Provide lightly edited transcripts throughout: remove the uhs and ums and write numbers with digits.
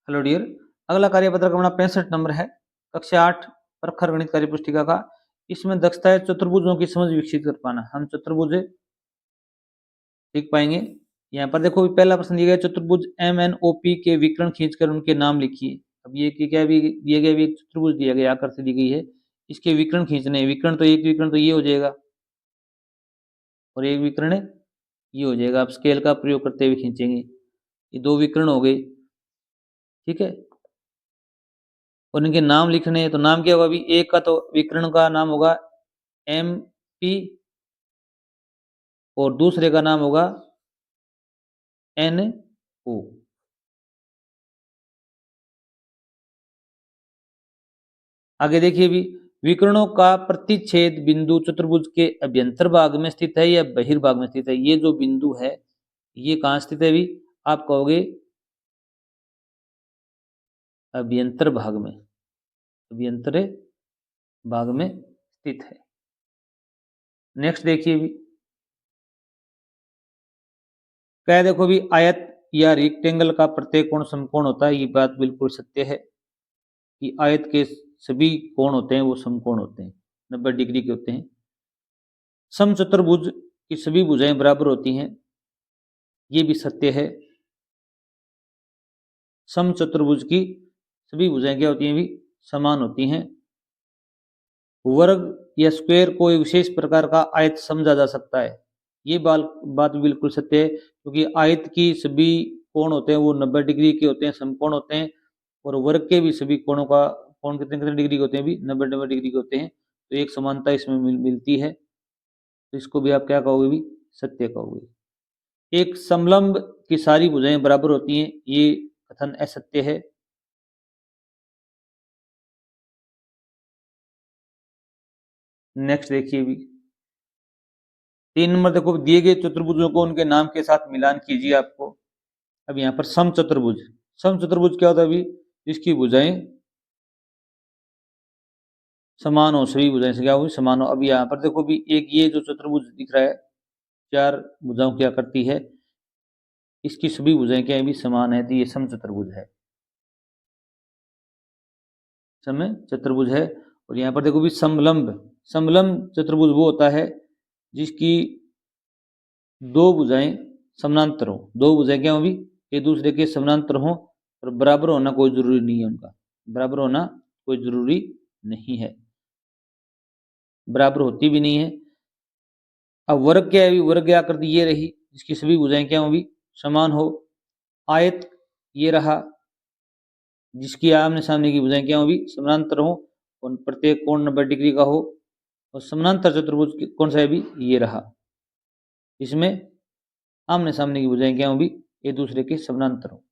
Hello dear. अगला कार्यपत्र का 65 number है, कक्षा 8 प्रखर गणित कार्य पुस्तिका का। इसमें दक्षता है चतुर्भुजों की समझ विकसित कर पाना। हम चतुर्भुज लिख पाएंगे। यहाँ पर देखो पहला प्रश्न दिया गया, चतुर्भुज MNOP के विकर्ण खींचकर उनके नाम लिखिए। अब ये क्या भी दिया गया, भी एक चतुर्भुज दिया गया, आकृति दी गई है, इसके विकर्ण खींचने। विकर्ण तो एक विकर्ण तो ये हो जाएगा और एक विकर्ण ये हो जाएगा। आप स्केल का प्रयोग करते हुए खींचेंगे, ये दो विकर्ण हो गए, ठीक है। और इनके नाम लिखने हैं, तो नाम क्या होगा? अभी एक का तो विकर्ण का नाम होगा MP और दूसरे का नाम होगा NO। आगे देखिए, भी विकर्णों का प्रतिच्छेद बिंदु चतुर्भुज के अभ्यंतर भाग में स्थित है या बहिर्भाग में स्थित है? ये जो बिंदु है ये कहाँ स्थित है? भी आप कहोगे अभ्यंतर भाग में, अभ्यंतर भाग में स्थित है। नेक्स्ट देखिए, भी क्या देखो, भी आयत या रेक्टेंगल का प्रत्येक कोण समकोण होता है। ये बात बिल्कुल सत्य है कि आयत के सभी कोण होते हैं वो समकोण होते हैं, 90 डिग्री के होते हैं। समचतुर्भुज की सभी भुजाएं बराबर होती हैं, ये भी सत्य है। समचतुर्भुज की सभी भुजाएं क्या होती हैं? भी समान होती हैं। वर्ग या स्क्वायर को एक विशेष प्रकार का आयत समझा जा सकता है, ये बात बिल्कुल सत्य है, क्योंकि आयत की सभी कोण होते हैं वो 90 डिग्री के होते हैं, समकोण होते हैं। और वर्ग के भी सभी कोणों का कोण कितने कितने डिग्री के होते हैं? भी 90 डिग्री के होते हैं। तो एक समानता इसमें मिलती है, तो इसको भी आप क्या कहोगे? भी सत्य कहोगे। एक समलंब की सारी भुजाएं बराबर होती हैं, ये कथन असत्य है। नेक्स्ट देखिए, भी 3 नंबर देखो, दिए गए चतुर्भुजों को उनके नाम के साथ मिलान कीजिए आपको। अब यहाँ पर समचतुर्भुज, समचतुर्भुज क्या होता है? अभी जिसकी भुजाएं समान हो, सभी भुजाएं से क्या होगी? समान हो। अब यहाँ पर देखो, भी एक ये जो चतुर्भुज दिख रहा है, 4 भुजाओं की आकृति है, इसकी सभी भुजाएं क्या है? भी समान है, तो ये समचतुर्भुज है, समय चतुर्भुज है। और यहाँ पर देखो, भी समलंब, समलंब चतुर्भुज वो होता है जिसकी दो भुजाएं समानांतर हो। दो भुजाएं क्या हो? भी एक दूसरे के समानांतर हो, और बराबर होना कोई जरूरी नहीं है, उनका बराबर होना कोई जरूरी नहीं है, बराबर होती भी नहीं है। अब वर्ग क्या है? वर्ग आकृति ये रही जिसकी सभी भुजाएं क्या हो? भी समान हो। आयत ये रहा जिसकी आमने सामने की भुजाएं क्या हो? भी समानांतर हो और प्रत्येक कोण 90 डिग्री का हो। और समानांतर चतुर्भुज कौन सा है? भी ये रहा, इसमें आमने सामने की भुजाएं क्या हो? भी एक दूसरे के समानांतर हो।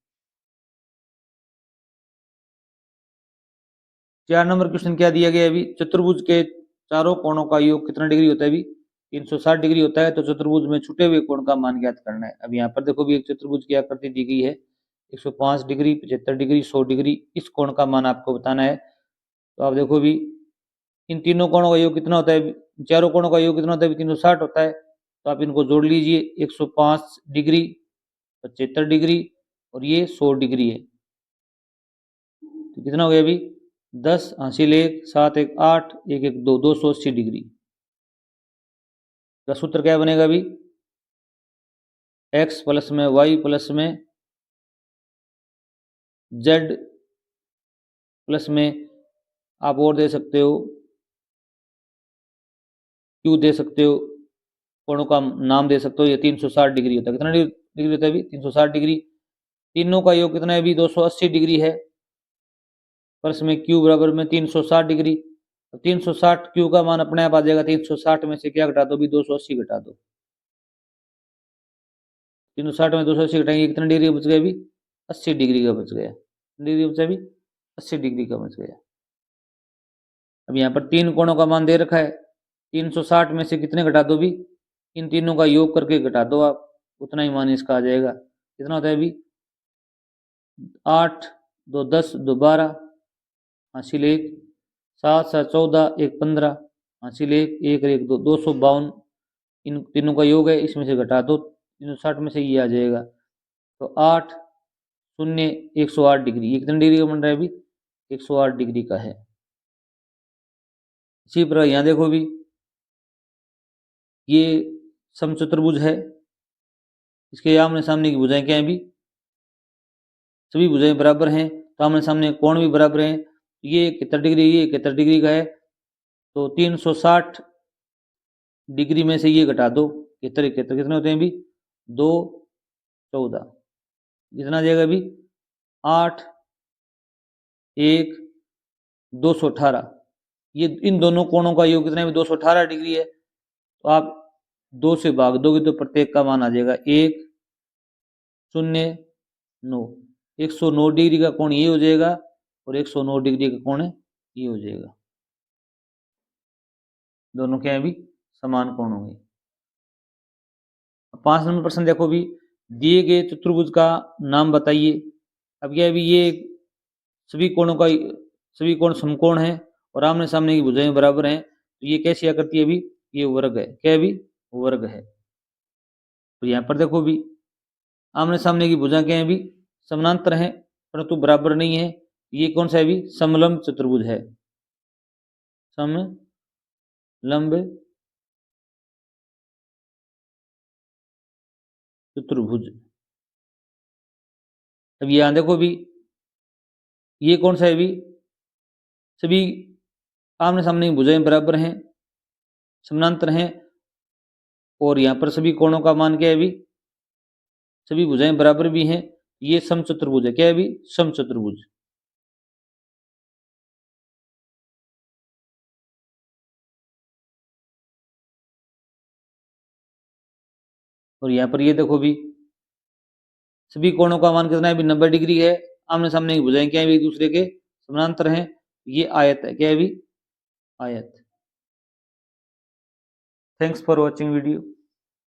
4 नंबर क्वेश्चन क्या दिया गया है? अभी चतुर्भुज के चारों कोणों का योग कितना डिग्री होता है? भी 360 डिग्री होता है। तो चतुर्भुज में छुटे हुए कोण का मान ज्ञात करना है। अब यहाँ पर देखो, भी एक चतुर्भुज की आकृति दी गई है, 105 डिग्री, 75 डिग्री, 100 डिग्री, इस कोण का मान आपको बताना है। तो आप देखो, भी इन तीनों कोणों का योग कितना होता है? चारों कोणों का योग कितना होता है? 360 होता है। तो आप इनको जोड़ लीजिए, 105 डिग्री, 75 डिग्री और ये 100 डिग्री है, तो कितना हो गया? अभी 10 हासिल 1 7 1 8 1 1 2 280 डिग्री का सूत्र क्या बनेगा? अभी x प्लस में y प्लस में z प्लस में आप और दे सकते हो q, दे सकते हो कोणों का नाम दे सकते हो। ये 360 डिग्री होता है। कितना डिग्री होता है? अभी 360 डिग्री। तीनों का योग कितना है? अभी 280 डिग्री है। प्लस में q बराबर में 360 डिग्री। 360 q का मान अपने आप आ जाएगा। 360 में से क्या घटा दो? भी 280 घटा दो। 360 में 280 घटाएंगे, कितना डिग्री का बच गया? अभी 80 डिग्री का बच गया। डिग्री बचा? अभी 80 डिग्री का बच गया। अब यहाँ पर तीन कोणों का मान दे रखा है, 360 में से कितने घटा दो? भी इन तीनों का योग करके घटा दो आप, उतना ही मान इसका आ जाएगा। कितना होता है? अभी 8 2 10 2 12 हासिल 1 7 7 14 1 15 हासिल 1 1 1 2 252। इन तीनों का योग है, इसमें से घटा दो, 360 में से ये आ जाएगा। तो 8 शून्य 108 डिग्री। ये कितने डिग्री का बन रहा है अभी? 108 डिग्री का है। इसी प्रकार यहाँ देखो भी, ये समचतुर्भुज है, इसके आमने सामने की भुजाएं क्या है भी? सभी भुजाएं बराबर हैं, तो आमने सामने कोण भी बराबर हैं। ये 71 डिग्री, ये 71 डिग्री का है, तो 360 डिग्री में से ये घटा दो, 71 71 कितने होते हैं भी? 2 14, कितना आ जाएगा भी? 8 1 218। ये इन दोनों कोणों का योग कितना है? 218 डिग्री है। तो आप 2 से भाग दोगे तो प्रत्येक का मान आ जाएगा 109। 109 डिग्री का कोण ये हो जाएगा और 109 डिग्री का कोण ये हो जाएगा। दोनों क्या है भी? समान कोण होंगे। 5 नंबर प्रश्न देखो भी, दिए गए चतुर्भुज का नाम बताइए। अब क्या है भी? ये सभी सभी कोण समकोण है और आमने सामने की भुजाएं बराबर हैं, तो ये कैसी आकृति है भी? ये वर्ग है। क्या है भी? वर्ग है। तो यहाँ पर देखो भी, आमने सामने की भुजा क्या है भी? समानांतर है परंतु बराबर नहीं है। ये कौन सा है भी? समलंब चतुर्भुज है। समलंब चतुर्भुज। अब यहाँ देखो भी, ये कौन सा है भी? सभी आमने सामने की भुजाएं बराबर हैं, समानांतर हैं, और यहाँ पर सभी कोणों का मान क्या है भी? सभी भुजाएं बराबर भी हैं। ये समचतुर्भुज है। क्या है भी? समचतुर्भुज। और यहाँ पर ये देखो भी, सभी कोणों का मान कितना है भी? 90 डिग्री है। आमने सामने की भुजाएं क्या है भी? एक दूसरे के समानांतर हैं। ये आयत है। क्या है भी? आयत। Thanks for watching video.